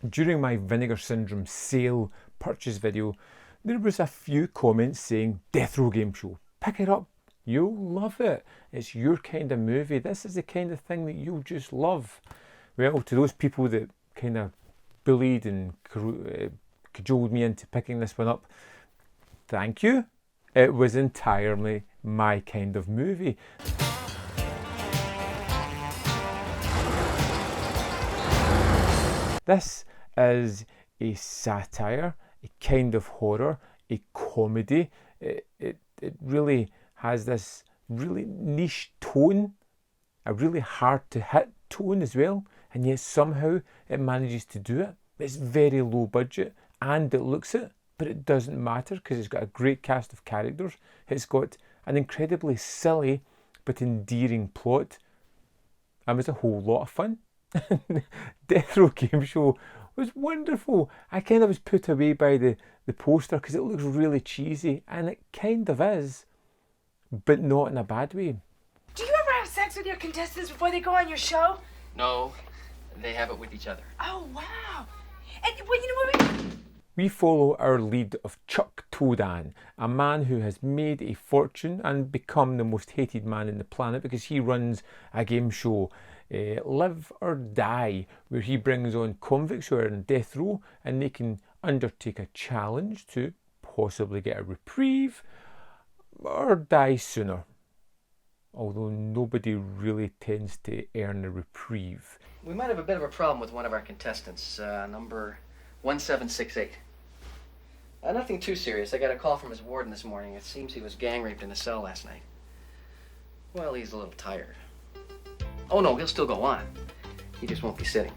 During my Vinegar Syndrome sale purchase video, there was a few comments saying, Deathrow Gameshow, pick it up, you'll love it. It's your kind of movie. This is the kind of thing that you'll just love. Well, to those people that kind of bullied and cajoled me into picking this one up, thank you. It was entirely my kind of movie. This is a satire, a kind of horror, a comedy. It really has this really niche tone, a really hard to hit tone as well, and yet somehow it manages to do it. It's very low budget and it looks it, but it doesn't matter because it's got a great cast of characters. It's got an incredibly silly but endearing plot, and it was a whole lot of fun. Deathrow Gameshow was wonderful. I kind of was put away by the poster because it looks really cheesy, and it kind of is, but not in a bad way. Do you ever have sex with your contestants before they go on your show? No, they have it with each other. Oh, wow. And, well, you know what? We follow our lead of Chuck Toedan, a man who has made a fortune and become the most hated man in the planet because he runs a game show, Live or Die, where he brings on convicts who are in death row and they can undertake a challenge to possibly get a reprieve or die sooner. Although nobody really tends to earn a reprieve. We might have a bit of a problem with one of our contestants, number 1768. Nothing too serious. I got a call from his warden this morning. It seems he was gang raped in a cell last night. Well, he's a little tired. Oh no, he'll still go on. He just won't be sitting.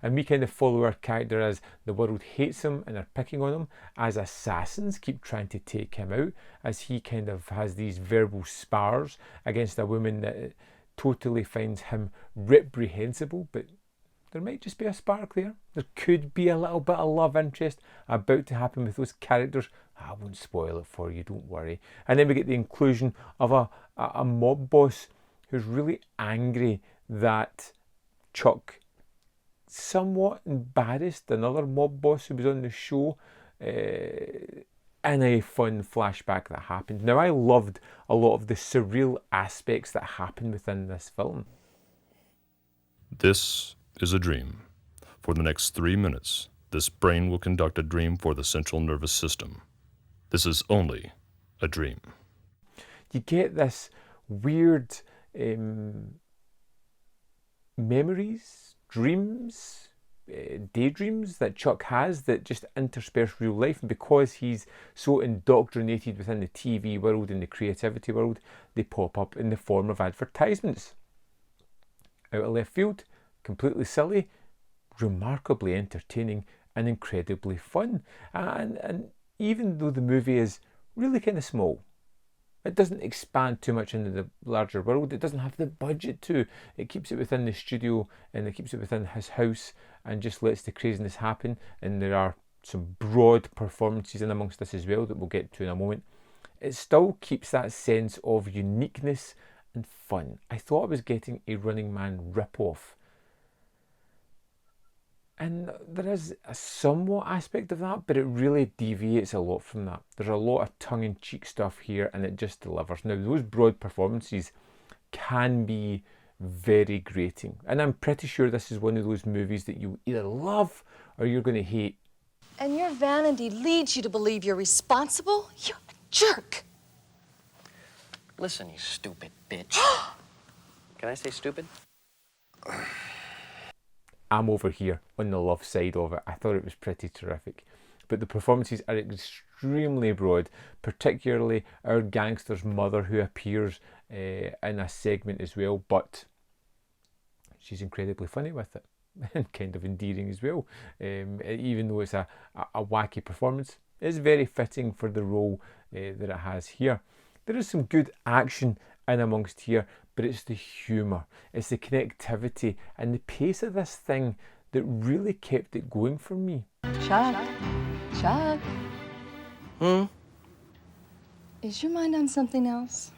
And we kind of follow our character as the world hates him and are picking on him, as assassins keep trying to take him out, as he kind of has these verbal spars against a woman that totally finds him reprehensible, but there might just be a spark there. There could be a little bit of love interest about to happen with those characters. I won't spoil it for you, don't worry. And then we get the inclusion of a mob boss who's really angry that Chuck somewhat embarrassed another mob boss who was on the show in a fun flashback that happened. Now, I loved a lot of the surreal aspects that happen within this film. This is a dream. For the next 3 minutes, this brain will conduct a dream for the central nervous system. This is only a dream. You get this weird memories, dreams, daydreams that Chuck has that just intersperse real life, and because he's so indoctrinated within the TV world and the creativity world, they pop up in the form of advertisements. Out of left field, completely silly, remarkably entertaining and incredibly fun. And even though the movie is really kind of small, it doesn't expand too much into the larger world. It doesn't have the budget to. It keeps it within the studio and it keeps it within his house and just lets the craziness happen. And there are some broad performances in amongst this as well that we'll get to in a moment. It still keeps that sense of uniqueness and fun. I thought I was getting a Running Man rip-off. And there is a somewhat aspect of that, but it really deviates a lot from that. There's a lot of tongue-in-cheek stuff here, and it just delivers. Now, those broad performances can be very grating. And I'm pretty sure this is one of those movies that you either love or you're going to hate. And your vanity leads you to believe you're responsible? You're a jerk. Listen, you stupid bitch. Can I say stupid? I'm over here on the love side of it. I thought it was pretty terrific. But the performances are extremely broad, particularly our gangster's mother who appears in a segment as well, but she's incredibly funny with it and kind of endearing as well. Even though it's a wacky performance, it's very fitting for the role that it has here. There is some good action in amongst here, but it's the humour, it's the connectivity and the pace of this thing that really kept it going for me. Chuck. Is your mind on something else?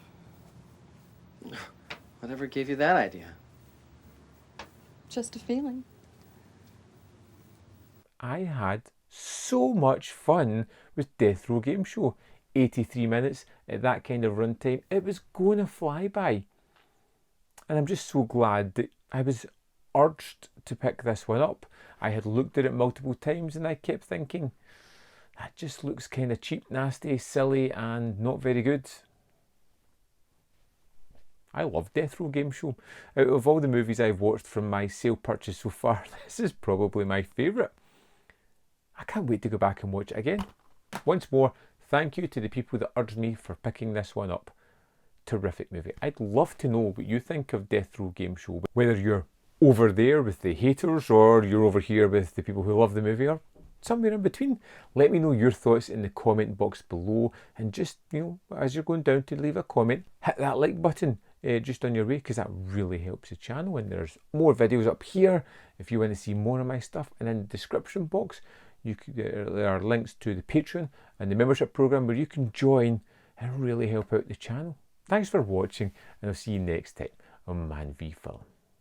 Whatever gave you that idea? Just a feeling. I had so much fun with Deathrow Gameshow. 83 minutes at that kind of runtime. It was going to fly by. And I'm just so glad that I was urged to pick this one up. I had looked at it multiple times and I kept thinking, that just looks kind of cheap, nasty, silly, and not very good. I love Deathrow Gameshow. Out of all the movies I've watched from my sale purchase so far, this is probably my favourite. I can't wait to go back and watch it again. Once more, thank you to the people that urged me for picking this one up. Terrific movie. I'd love to know what you think of Deathrow Gameshow. Whether you're over there with the haters or you're over here with the people who love the movie or somewhere in between. Let me know your thoughts in the comment box below. And just, as you're going down to leave a comment, hit that like button just on your way, because that really helps the channel. And there's more videos up here if you want to see more of my stuff. And in the description box, there are links to the Patreon and the membership program where you can join and really help out the channel. Thanks for watching, and I'll see you next time on Man v Film.